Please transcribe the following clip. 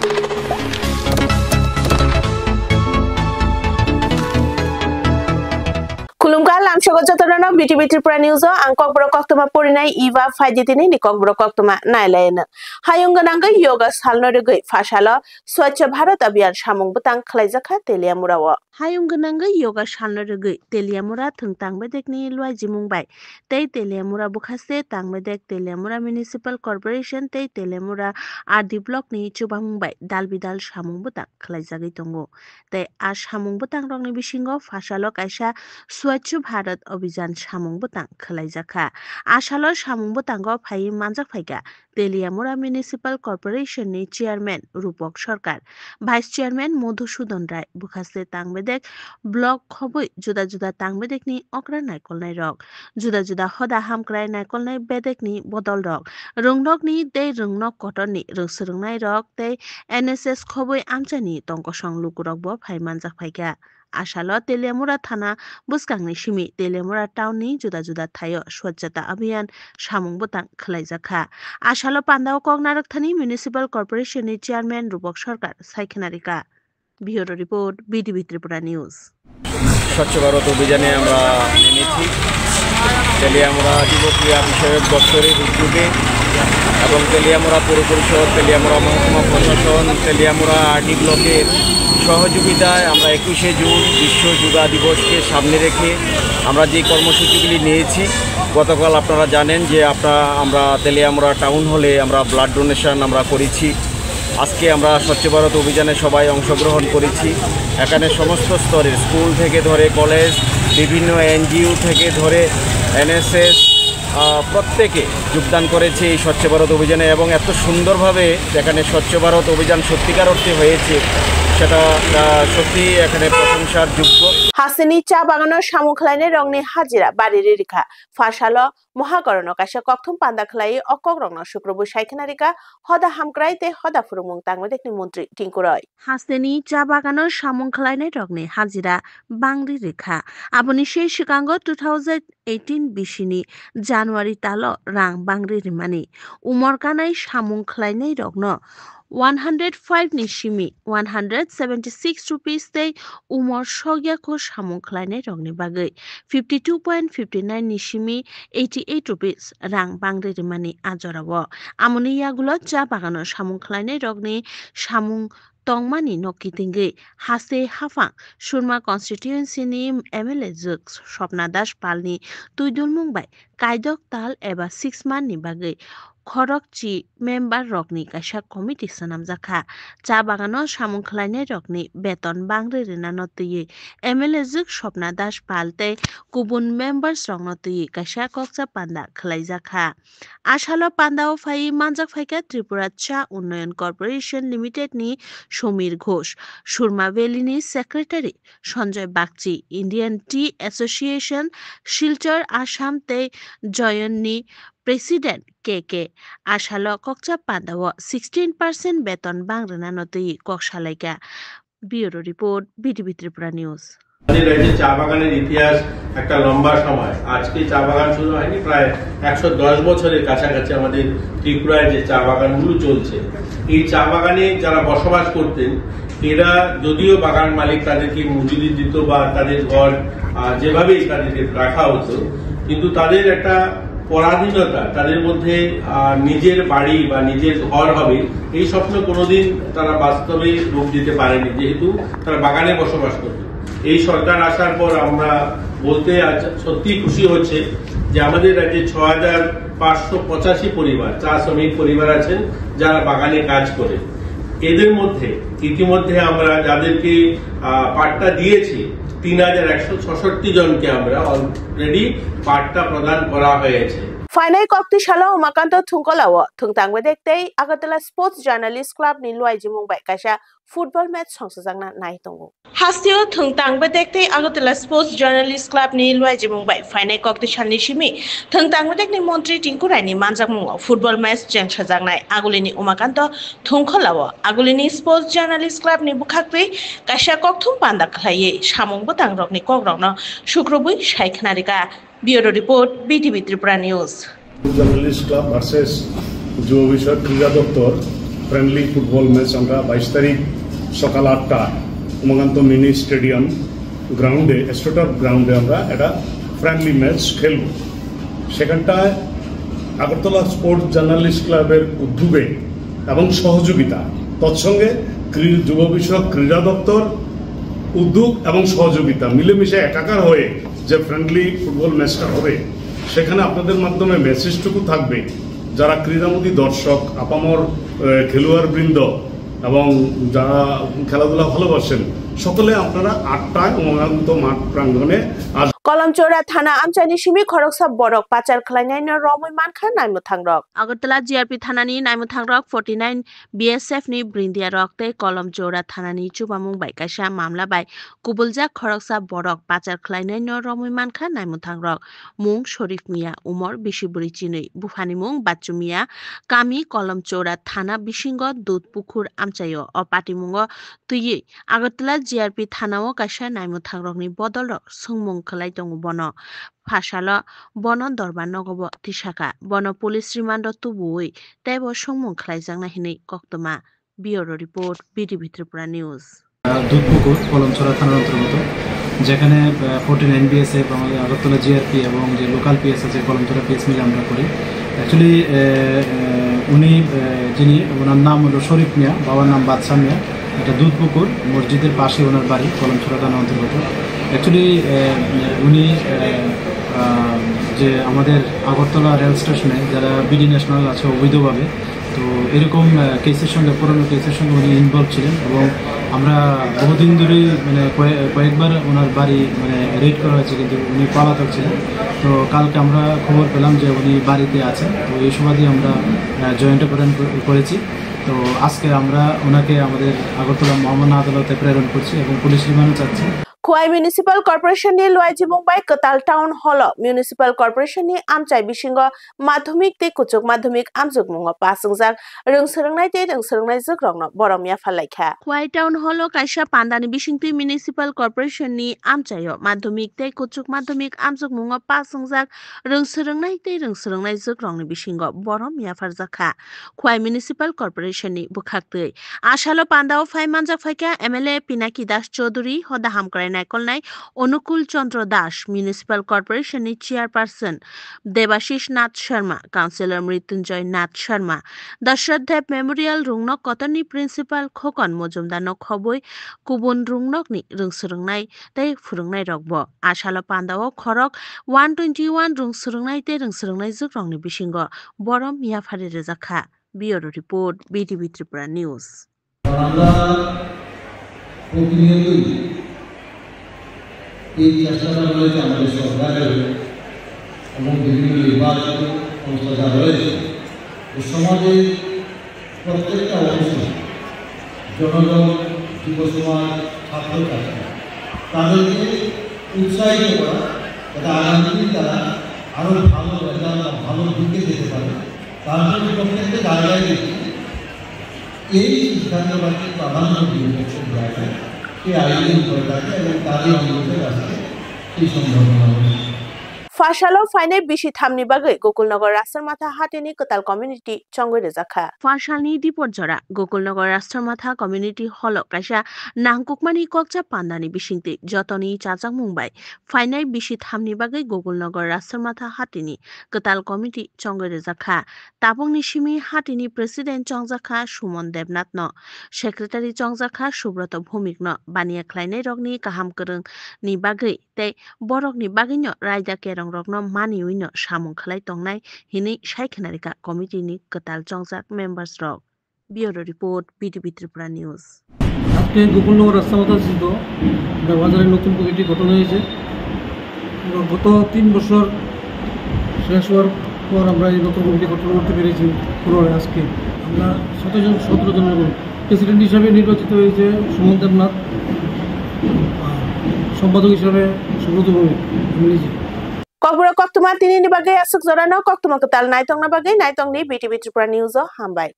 Kulumka lamshogo jotono BTV Tripura News angkok bro koktoma porinai iwa faiditini ni kok bro koktoma nailaina hayunggananga yoga salno rugui fashalo Swachh Bharat Abhiyan samung butang khlaijaka teliamurawo hayunggananga yoga salno rugui teliamura thungtang bedekni lwai jimungbai tei teliamura bukhase tangbedek teliamura Municipal Corporation tei teliamura RD block ni chubamungbai dalbidal samung butang khlaijagui tongo tei a samung butang rokni bisingo fashalo kaisa Swachh Bharat Abhiyan samung butang khlaijaka asalo samung butango phai manjak phaika Teliamura Municipal Corporation ni Chairman Rupok Sarkar Vice Chairman Madhusudan Rai bukhase tangbedek block khobui juda juda tangbedek ni okra naikolnai rok juda juda hoda hamkrai naikolnai bedek ni bodol rok rungnok ni tei rungnok kotor ni rungsrungnai rok tei NSS khobui amchani tongkosong lukurok bo phai manjak phaika asalo Teliamura thana buskangni simi Teliamura town ni juda juda thayo Swachhata Abhiyan samung butang khlaijaka asalo pandao kok narakthani Municipal Corporation ni Chairman Rupok Sarkar saikhenarika Bureau Report BTV Tripura News Swachh Bharat অভিযানে আমরা নেমেছি তেলিয়ামুড়া যুবক্রিয়া বিষয়ক দপ্তরের উদ্যোগে এবং তেলিয়ামুড়া পৌর পরিষদ তেলিয়ামুড়া মহকুমা প্রশাসন তেলিয়ামুড়া আরডি ব্লকের সহযোগিতায় আমরা 21শে জুন বিশ্ব যোগা দিবসকে সামনে রেখে আমরা যে কর্মসূচিগুলি নিয়েছি গতকাল আপনারা জানেন যে আমরা তেলিয়ামুড়া টাউন হলে আমরা ব্লাড ডোনেশন আমরা করেছি আজকে আমরা স্বচ্ছ ভারত অভিযানে সবাই অংশগ্রহণ করেছি এখানে সমস্ত স্তরের স্কুল থেকে ধরে কলেজ বিভিন্ন এনজিও থেকে ধরে NSS প্রত্যেকে যোগদান করেছে এই স্বচ্ছ ভারত অভিযানে এবং এত সুন্দরভাবে এখানে স্বচ্ছ ভারত অভিযান সত্যিকার অর্থে হয়েছে সেটা সত্যি এখানে প্রশংসার যোগ্য হাসিনি চা বাগানের সামুখলাইনে রংনি হাজিরা বাড়ির রেখা ফাশালো মহাকরণ কাশে ককথুম পান্দা খলাই অকক রং শুক্রবার সাইখেনারিকা হদা হামক্রাইতে হদা ফুরুমুং তাংমেদেকনি মন্ত্রী টিঙ্কু রয় হাসিনি চা বাগানের সামুখলাইনে রংনি হাজিরা বাংরি রেখা আবনি সেই শিকাঙ্গ 2018 বিশিনি জানুয়ারি তালো রাং বাংরি রিমানি উমরকানাই সামুখলাইনে রগ্ন 105 ni shimi 176 rupees tei umor sogya ko samungkhlainai rokni bagui 52.59 ni shimi 88 rupees rang bangri rimani ajorao amoni yagulo cha bagano samungkhlainai rokni samung tongmani nokitingui hase hafang surma constituency ni MLA juk Swapna Das Palni tuidulmungbai kaidok tal eba 6 man ni bagui খরকচি member রকনি কাইসা committee সানামজাখা চা বাগানো সামুখলাইনে রকনি বেতন বাংরে রেনা নতুই MLA যুগ স্বপ্না দাস পালতে কুবুন members রং নতুই কাইসা ককচা পান্দা খলাইজাখা আশালো পান্দাও phi মানজাক ফাইকা ত্রিপুরা চা উন্নয়ন কর্পোরেশন লিমিটেড নি সমীর ঘোষ সুরমা ভ্যালিনি সেক্রেটারি সঞ্জয় বাগচি ইন্ডিয়ান টি অ্যাসোসিয়েশন শিলচর আসাম তে জয়ননি President KK Ashalo Kokcha Pandawo 16% বেতন বাংরেনা নতুই ককশালাইকা Bureau Report BTV Tripura News আমাদের রাজ্যে চা বাগানের ইতিহাস একটা লম্বা সময় আজকে চা বাগান শুরু হয়নি প্রায় 110 বছরের কাছাকাছি আমাদের ত্রিপুরায় যে চা বাগানগুলো চলছে এই চা বাগানে যারা বসবাস করতেন এরা যদিও বাগান মালিক তাদেরকে মজুরি দিত বা তাদের ঘর যেভাবেই তাদেরকে রাখা হতো কিন্তু তাদের একটা পরাধীনতা তাদের মধ্যে নিজের বাড়ি বা নিজের ঘর হবে এই স্বপ্ন কোনোদিন তারা বাস্তবে রূপ দিতে পারেনি যেহেতু তারা বাগানে বসবাস করত এই সরকার আসার পর আমরা বলতে আজ সত্যি খুশি হচ্ছে যে আমাদের রাজ্যে 6585 পরিবার চা শ্রমিক পরিবার আছেন যারা বাগানে কাজ করে এদের মধ্যে ইতিমধ্যে আমরা যাদেরকে পাট্টা দিয়েছি 3166 জনকে আমরা অলরেডি পাট্টা প্রদান করা হয়েছে ফাইনাই কক্তিশালা উমাকান্ত থুংকলাও থুংতাংবে দেখতেই আগরতলা স্পোর্টস জার্নালিস্ট ক্লাব নি লুয়াই জিমুংবাই কাইসা ফুটবল ম্যাচ সংসজাংনা নাইতঙ্গো হাসিও থুংতাংবে দেখতেই আগরতলা স্পোর্টস জার্নালিস্ট ক্লাব নি লুয়াই জিমুংবাই ফাইনাই কক্তিশালনি সিমি থুংতাংবে দেখনি মন্ত্রী টিঙ্কু রায়নি মানজাকমুং ফুটবল ম্যাচ জেংসাজাংনাই আগুলিনি উমাকান্ত থুংকলাও আগুলিনি স্পোর্টস জার্নালিস্ট ক্লাব নি বুখাকই কাইসা ককথুম পান্দা খাইয়ে সামংবো তাংরকনি ককরকনো শুক্রবুই সাইখনারিকা Bureau Report BTV Tripura News journalist club versus যুব বিষয়ক ক্রীড়া দপ্তর ফ্রেন্ডলি ফুটবল ম্যাচ আমরা 22 তারিখ সকাল 8টা উমাকান্ত মিনি স্টেডিয়াম গ্রাউন্ডে স্টেটার গ্রাউন্ডে আমরা একটা ফ্রেন্ডলি ম্যাচ খেলব। সেখানটায় আগরতলা স্পোর্টস জার্নালিস্ট ক্লাবের উদ্যোগে এবং সহযোগিতা, তৎসঙ্গে যুব বিষয়ক ক্রীড়া দপ্তর উদ্যোগ এবং সহযোগিতা মিলেমিশে একাকার হয়ে যে ফ্রেন্ডলি ফুটবল ম্যাচটা হবে, সেখানে আপনাদের মাধ্যমে মেসেজটুকু থাকবে যারা ক্রীড়ামোদী দর্শক, আপামর খেলোয়াড় বৃন্দ এবং যারা খেলাধুলা ভালোবাসেন, সকলে আপনারা 8টায় উমাকান্ত মাঠ প্রাঙ্গণে কলমচৌরা থানা আমচাইনি সিমি খরকসা বরক পাচার খালাयनायनो रमै मानखा नायमु थांरक আগরতলা জিআরপি থানানি नायमु थांरक 49 বিএসএফ नि ब्रिंदिया रक ते कलमचौरा थानानि चुबामुं बाय कायसा मामला बाय कुबुलजा खरकसा बरक पाचार खालायनायनो रमै मानखा नायमु थांरक मुं शरीफ मिया उमर बिशिबुरि चिनै बुफानि मुं बाच्चु मिया कामी कलमचौरा थाना बिसिंग दूध पुखुर आमचायो अ पाटिमुंग तुयि আগরতলা জিআরপি থানাও कायसा नायमु थांरकनि बदल सोंमुं खालाय दङ बन फासाल बन दरबार नगब तिसाका बन पुलिस रिमान्ड तुबुई तेबो सोंमुं खालायजांना हिनै कक्तमा bureau report BTV Tripura news. Dudhpukur Kalamchoura থানার অন্তর্গত, যেখানে 49 বিএসএফ আমাদের আগরতলা জিআরপি এবং যে লোকাল পিএস আছে কলমচৌরা পিএস মিলে আমরা করি। অ্যাকচুয়ালি উনি যিনি, ওনার নাম হলো শরীফ মিয়া, বাবার নাম বাদশা মিয়া। এটা দুধপুকুর মসজিদের পাশে ওনার বাড়ি, কলমচৌরা থানার অন্তর্গত। অ্যাকচুয়ালি উনি যে আমাদের আগরতলা রেল স্টেশনে যারা বিডি ন্যাশনাল আছে অবৈধভাবে, তো এরকম কেসের সঙ্গে, পুরনো কেসের সঙ্গে উনি ইনভলভ ছিলেন এবং আমরা বহুদিন ধরেই মানে কয়েকবার ওনার বাড়ি মানে রেড করা হয়েছে, কিন্তু উনি পলাতক ছিলেন। তো কালকে আমরা খবর পেলাম যে উনি বাড়িতে আছেন, তো এই সুবাদে আমরা জয়েন্ট অপারেশন করেছি। তো আজকে আমরা ওনাকে আমাদের আগরতলা মহামান্য আদালতে প্রেরণ করছি এবং পুলিশ রিমান্ডে চাচ্ছি। खुवाई म्युनिसिपल कर्पोरेशन नि लुआइजिमुं बाय कताल टाउन हल म्युनिसिपल कर्पोरेशन नि आमचाय बिसिंग माध्यमिक ते कुचुक माध्यमिक आमजुगमुंग पासंजाक रोंसोरोंनाय ते रोंसोरोंनाय जग्रंनो बरमिया फालायखा खुवाई टाउन हल कायसा पान्दानि बिसिंगति म्युनिसिपल कर्पोरेशन नि आमचाय माध्यमिक ते कुचुक माध्यमिक आमजुगमुंग पासंजाक रोंसोरोंनाय ते रोंसोरोंनाय जग्रंनि बिसिंग बरमिया फारजाखा खुवाई म्युनिसिपल कर्पोरेशन नि बुखाक्तै आशालो पान्दाव फाय मानजाक फायका एमएलए पिनाकी दास चौधुरी हदा हामक्राय नायकलनाय अनुकूल चंद्र दास म्युनिसिपल कर्पोरेशन नि चेयरपार्सन देवाशीष नाथ शर्मा काउंसिलर मृत्युंजय नाथ शर्मा दशरथ देव मेमोरियल रुंगनक कतरनि प्रिंसिपाल खोकन मजुमदार नक खबय कुबुन रुंगनक नि रोंसोरोंनाय तै फुरुंनाय रगब आशाल पान्दाव खरक 121 रोंसोरोंनाय तै रोंसोरोंनाय जग्रंनि बिसिंग बरम मियाफारि रेजाखा bureau report BTV Tripura news. এই চেষ্টাটা রয়েছে আমাদের সরকারের এবং বিভিন্ন নির্বাচিত সংস্থা যা রয়েছে, সমাজের প্রত্যেকটা অংশ, জনগণ, যুব সমাজ, ছাত্র ছাত্রী, তাদেরকে উৎসাহিত করা, যাতে আগামী দিন তারা আরও ভালো রেজাল্ট, ভালো দিকে যেতে পারে, তার জন্য প্রত্যেকটা জায়গায় দেখি এই সিদ্ধান্তটাকে প্রাধান্য দিয়ে প্রত্যেক জায়গায় फाशालो फाइने बिसि थामनि बागै गोकुलनगर राष्ट्रमाथा हाटेनि कताल कम्युनिटी चंगै रेजाखा फाशालनि दिपरजरा गोकुलनगर राष्ट्रमाथा कम्युनिटी हल कायसा नांगकुकमानि कक्चा पान्दानि बिसिंति जतनि चाचाक मुंबाय फाइने बिसि थामनि बागै गोकुलनगर राष्ट्रमाथा हाटेनि कताल कमिटी चंगै रेजाखा ताबंनि सिमि हाटेनि प्रेसिडेंट चंजाखा सुमन देबनाथ न सेक्रेटारि चंजाखा सुब्रत भौमिक न बानिया ख्लायनाय रगनि काहाम करंनि बागै तै बरकनि बागैनो रायदा केरं रगनो मानियैनो सामुं खालाय तंनाय हिनै सायखनारिका कमिटिनि कताल चंजाक मेम्बार्स रग ब्यूरो रिपोर्ट बीटीवी त्रिपुरा निউজ। আজকে গোকুলনগর রাস্তামাথা স্থিত বাজারে নতুন কমিটি গঠন হয়েছে। গত 3 বছর শেষ হওয়ার পর আমরা এই নতুন কমিটি গঠন করতে পেরেছি। পুনরায় আজকে আমরা 17 জনের প্রেসিডেন্ট হিসাবে নির্বাচিত হয়েছে সুমন দেবনাথ, সম্পাদক হিসাবে সুব্রত ভৌমিক, আমি নিজে। ককবুরা কক্তমা তিনিনি বাগै আসুক জরানো কক্তমা কতাল নাইতংনা বাগै নাইতংনি बीटीवी त्रिपुरा निউজ हामबाय।